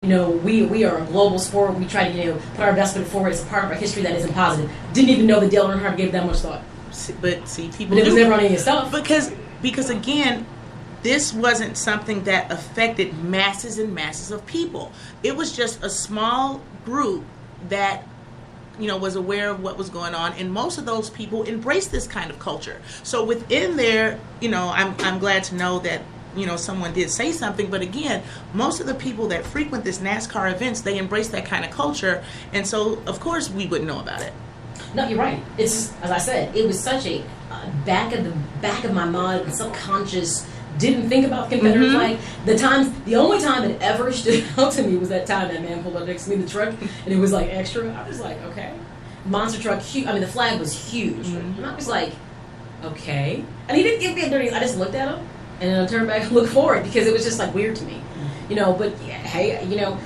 we are a global sport. We try to, put our best foot forward. It's a part of our history that isn't positive. Didn't even know that Dale Earnhardt gave that much thought. But people it was never on any stuff. Because again, this wasn't something that affected masses and masses of people. It was just a small group that was aware of what was going on, and most of those people embraced this kind of culture. So within there, I'm glad to know that someone did say something, but again, most of the people that frequent this NASCAR events, they embrace that kind of culture, and so of course we wouldn't know about it. No, you're right. It's, as I said, it was such a back of my mind, subconscious. Didn't think about Confederate flag. The only time it ever stood out to me was that time that man pulled up next to me in the truck, and it was like extra. I was like, okay, monster truck, huge. I mean, the flag was huge, and I was like, okay. And he didn't give me a dirty. I just looked at him, and then I turned back and looked forward because it was just like weird to me, But yeah, hey,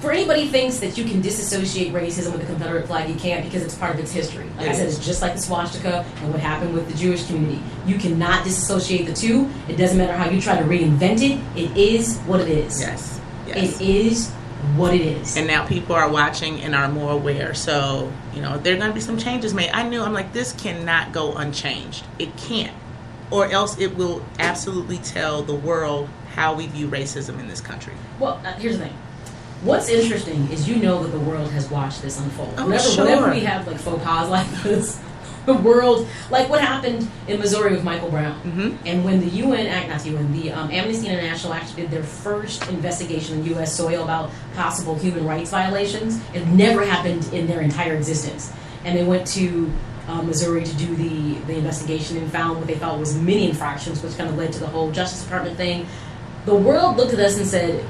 for anybody who thinks that you can disassociate racism with the Confederate flag, you can't, because it's part of its history. Like I said, it's just like the swastika and what happened with the Jewish community. You cannot disassociate the two. It doesn't matter how you try to reinvent it. It is what it is. Yes. It is what it is. And now people are watching and are more aware. So, there are going to be some changes made. I'm like, this cannot go unchanged. It can't. Or else it will absolutely tell the world how we view racism in this country. Well, here's the thing. What's interesting is that the world has watched this unfold. Sure. Whenever we have faux pas like this, the world, like what happened in Missouri with Michael Brown, and when the Amnesty International actually did their first investigation in U.S. soil about possible human rights violations. It never happened in their entire existence, and they went to Missouri to do the investigation and found what they thought was many infractions, which kind of led to the whole Justice Department thing. The world looked at us and said,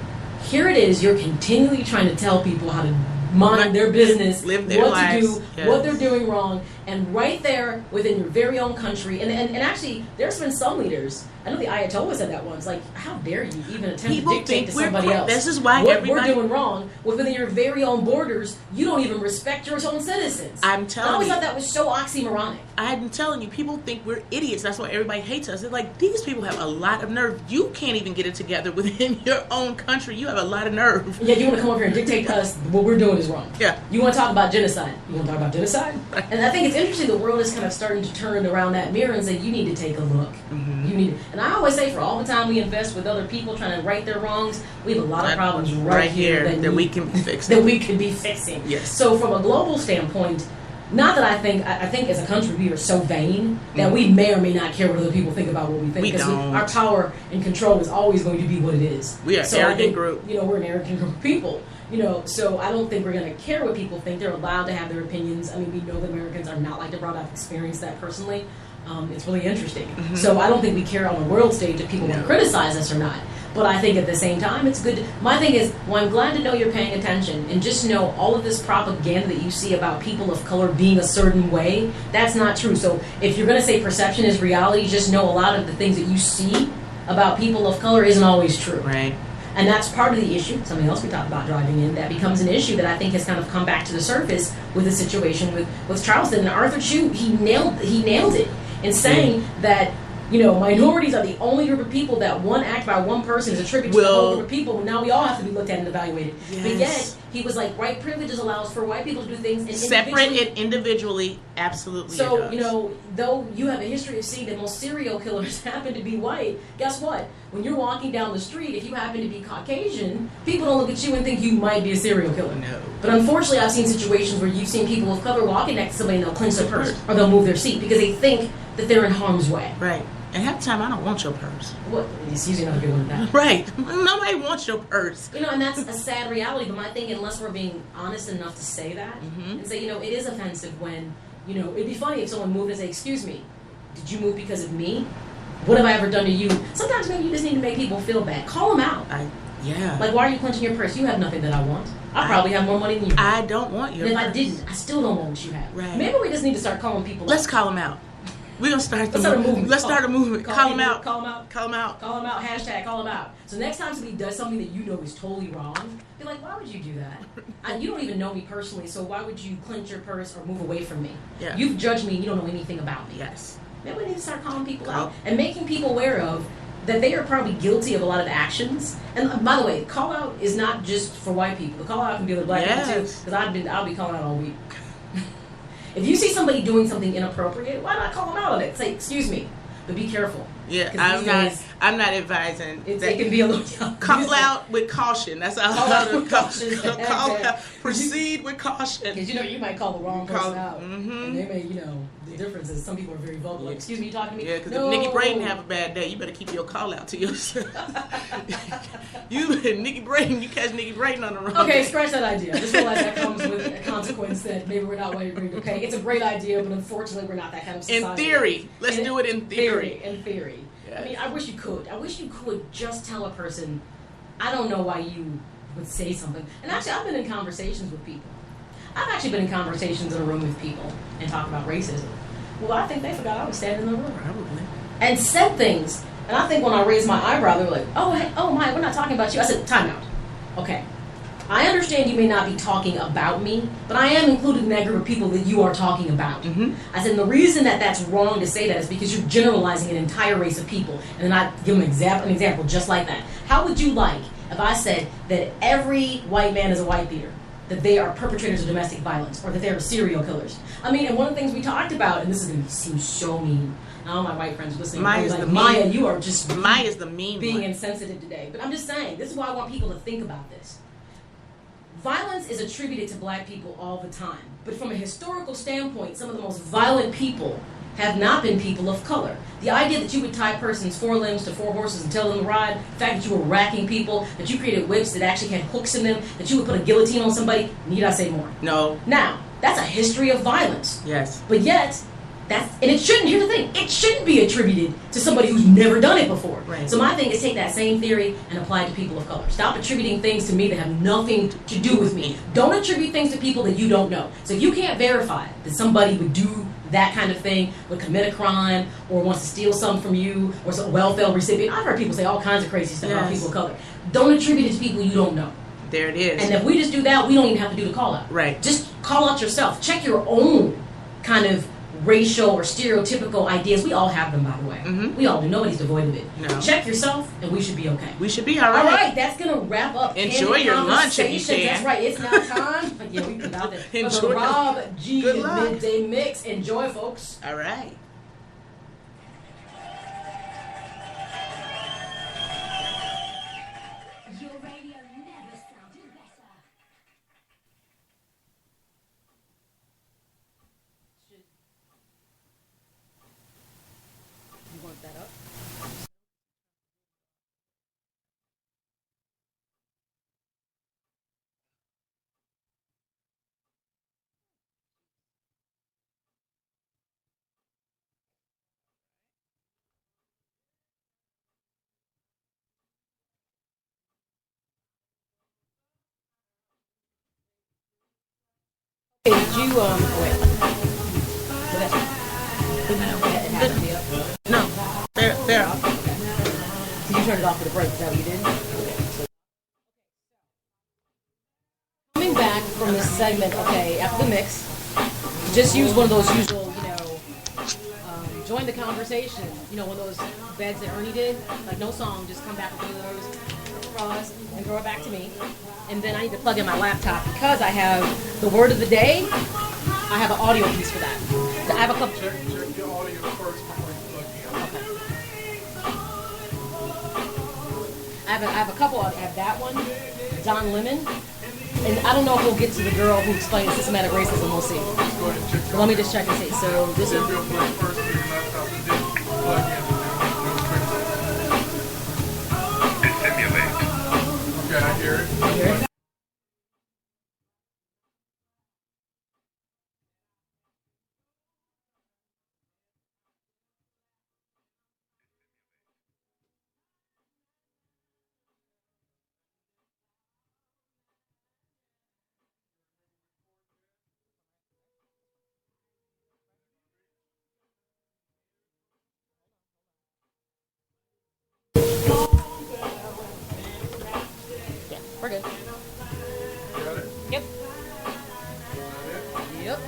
here it is, you're continually trying to tell people how to mind their business, live their lives, to do, what they're doing wrong, and right there within your very own country. And actually, there's been some leaders, I know the Ayatollah said that once, like, how dare you even attempt to dictate to somebody else this is why what we're doing wrong within your very own borders. You don't even respect your own citizens. I'm telling you. I always thought that was so oxymoronic. I'm telling you, people think we're idiots. That's why everybody hates us. They're like, these people have a lot of nerve. You can't even get it together within your own country. You have a lot of nerve. Yeah, you want to come over here and dictate to us what we're doing is wrong. Yeah. You want to talk about genocide. You want to talk about genocide? Right. And I think it's interesting the world is kind of starting to turn around that mirror and say, you need to take a look. You need. And I always say, for all the time we invest with other people trying to right their wrongs, we have a lot of problems right here that we can be fixing. That we could be fixing. Yes. So from a global standpoint, not that I think as a country we are so vain that we may or may not care what other people think about what we think. We don't. Our power and control is always going to be what it is. We are an arrogant group. We're an arrogant group of people. So I don't think we're going to care what people think. They're allowed to have their opinions. I mean, we know that Americans are not like the broad. I've experienced that personally. It's really interesting. So I don't think we care on the world stage if people want to criticize us or not. But I think at the same time, it's good. My thing is, I'm glad to know you're paying attention, and just know all of this propaganda that you see about people of color being a certain way, that's not true. So if you're going to say perception is reality, just know a lot of the things that you see about people of color isn't always true. Right. And that's part of the issue. Something else we talked about driving in that becomes an issue that I think has kind of come back to the surface with the situation with Charleston. And Arthur Chu, he nailed it in saying that minorities are the only group of people that one act by one person is attributed to the whole group of people. Now we all have to be looked at and evaluated. Yes. But yet, he was like, white privileges allows for white people to do things separate it individually. Absolutely. So, though you have a history of seeing that most serial killers happen to be white, guess what? When you're walking down the street, if you happen to be Caucasian, people don't look at you and think you might be a serial killer. No. But unfortunately, I've seen situations where you've seen people of color walking next to somebody and they'll clench their purse or they'll move their seat because they think that they're in harm's way. Right. And half the time, I don't want your purse. What? It's usually not a good one at that. Right. Nobody wants your purse. And that's a sad reality. But my thing, unless we're being honest enough to say that and say, it is offensive when, it'd be funny if someone moved and say, excuse me, did you move because of me? What have I ever done to you? Sometimes maybe you just need to make people feel bad. Call them out. Like, why are you clenching your purse? You have nothing that I want. I probably have more money than you. I don't want your purse. purse. If I didn't, I still don't want what you have. Right. Maybe we just need to start calling people out. Let's call them out. We're going to start the movement. Let's start a movement. Call them out. Call them out. Call them out. Call them out. Hashtag call them out. So next time somebody does something that you know is totally wrong, be like, why would you do that? You don't even know me personally, so why would you clench your purse or move away from me? Yeah. You've judged me and you don't know anything about me. Yes. Maybe we need to start calling people out and making people aware of that they are probably guilty of a lot of actions. And by the way, call out is not just for white people. The call out can be with black people too. Because I'll be calling out all week. If you see somebody doing something inappropriate, why not call them out on it? Say, excuse me, but be careful. Yeah, I'm not advising. It can be a little call out with caution. That's all. Call out with caution. Call out. Proceed with caution. Because you might call the wrong person out, mm-hmm. and they may, the difference is some people are very vocal. Like, excuse me, you talking to me? Yeah, because if Nikki Braden have a bad day, you better keep your call out to yourself. Nikki Braden, you catch Nikki Braden on the wrong. Okay, day. scratch that idea. I just realize that comes with a consequence that maybe we're not ready to pay. It's a great idea, but unfortunately, we're not that kind of society. In theory, let's do it in theory. In theory. Yes. I mean, I wish you could. I wish you could just tell a person, I don't know why you would say something. And actually, I've been in conversations with people. I've actually been in conversations in a room with people and talked about racism. Well, I think they forgot I was standing in the room. Probably. And said things. And I think when I raised my eyebrow, they were like, oh, Maya, we're not talking about you. I said, time out. Okay. I understand you may not be talking about me, but I am including that group of people that you are talking about. Mm-hmm. I said, and the reason that that's wrong to say that is because you're generalizing an entire race of people. And then I give them an example just like that. How would you like if I said that every white man is a white beater, that they are perpetrators of domestic violence, or that they're serial killers? I mean, and one of the things we talked about, and this is going to seem so mean. All my white friends listening, Maya, you are just Maya's the mean being one. Insensitive today. But I'm just saying, this is why I want people to think about this. Violence is attributed to black people all the time. But from a historical standpoint, some of the most violent people have not been people of color. The idea that you would tie persons 4 limbs to 4 horses and tell them to ride, the fact that you were racking people, that you created whips that actually had hooks in them, that you would put a guillotine on somebody, need I say more? No. Now, that's a history of violence. Yes. But yet, it shouldn't, here's the thing, it shouldn't be attributed to somebody who's never done it before. Right. So my thing is take that same theory and apply it to people of color. Stop attributing things to me that have nothing to do with me. Don't attribute things to people that you don't know. So if you can't verify that somebody would do that kind of thing, would commit a crime, or wants to steal something from you, or some welfare recipient, I've heard people say all kinds of crazy stuff about people of color. Don't attribute it to people you don't know. There it is. And if we just do that, we don't even have to do the call out. Right. Just call out yourself. Check your own kind of racial or stereotypical ideas. We all have them, by the way. Mm-hmm. We all do. Nobody's devoid of it. No. Check yourself, and we should be okay. We should be all right. All right, that's going to wrap up. Enjoy your lunch if you can. That's right. It's now time. Yeah, we put out there. Enjoy For the Rob G Good luck. Midday Mix. Enjoy, folks. All right. Your radio never sounded better. You want that up? Hey, did you, wait. It has to be up. No. There. So you turned it off for the break, is that what you did? So, coming back from this segment, okay, after the mix, just use one of those usual, join the conversation. You know, one of those beds that Ernie did, like no song, just come back with one of those straws and throw it back to me. And then I need to plug in my laptop because I have the word of the day. I have an audio piece for that. I have a couple. Check your audio first before you plug in. Okay. I have a couple. I have that one, Don Lemon, and I don't know if we'll get to the girl who explains systematic racism. We'll see. Just go ahead and check your But let me just check and see. So this Check is. your plug first with your laptop and then plug in and then Simulate. Okay, I hear it. You hear it? Yeah, we're good. Got it? Yep. Got it? Yep.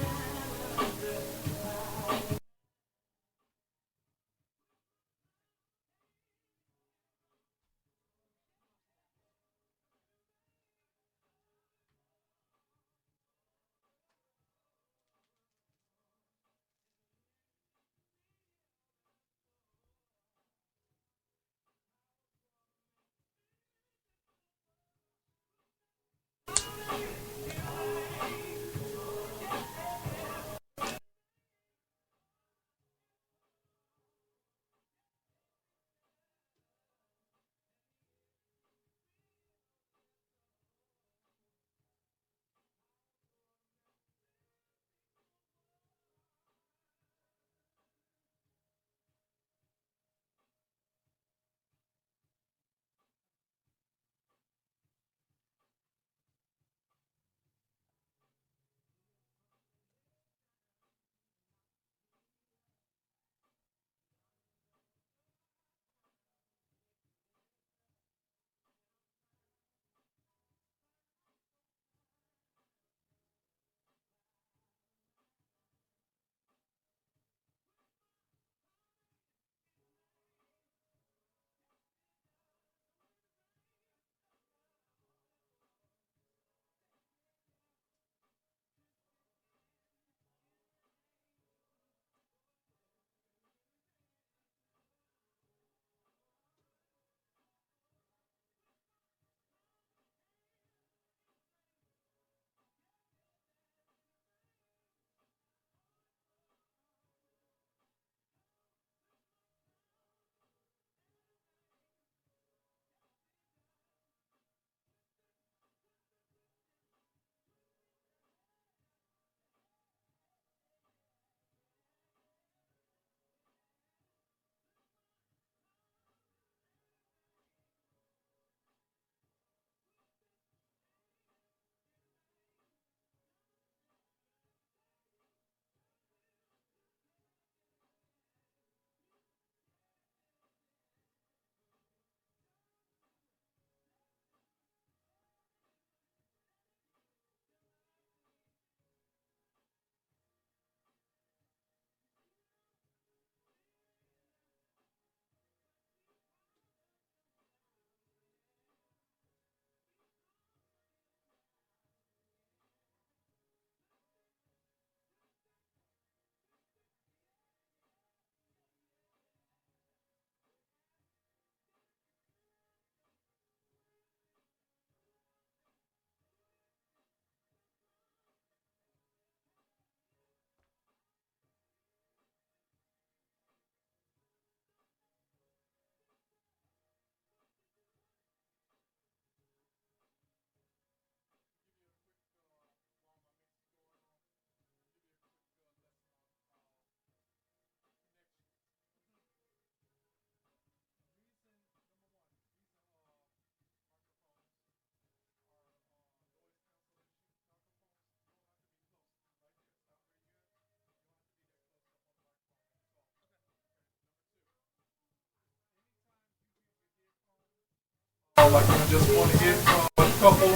like when I just want to hit a couple.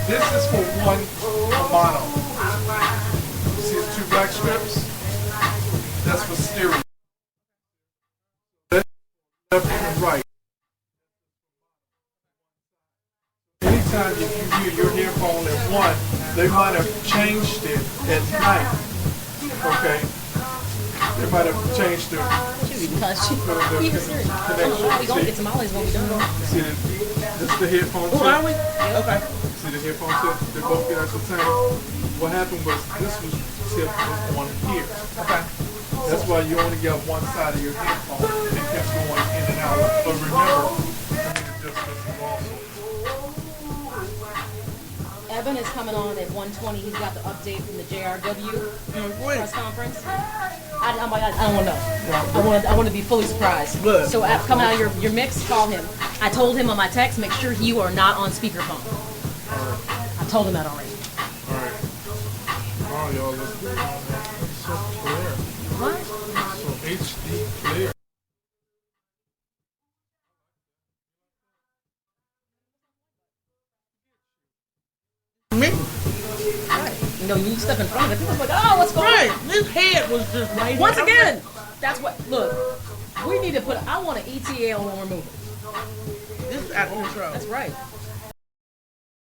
This is for one mono. You see the two black strips? That's for stereo. Left and right. Anytime if you hear your headphone at one, they might have changed it at night. Okay? They might have changed the connection. We gonna get tamales when we done. See, this is the headphone Oh, are we? tip. Okay. See the headphone tip? They both get at the same. What happened was this was tip was on here. Okay. That's why you only got one side of your headphone. It kept going in and out. But remember, I mean, it's just this is also. Evan is coming on at 1:20. He's got the update from the JRW press conference. I don't want to know. I want to be fully surprised. Good. So coming out of your mix, call him. I told him on my text, make sure you are not on speakerphone. I told him that already. Alright. Oh, y'all, let's do it. It's so clear. What? So HD clear. Me? You know, you step in front of it. People's like, oh, what's going on? Right. His head was just right Once here. again, that's what. Look, we need to put. I want an ETA on when we're moving. This is out of control. That's right.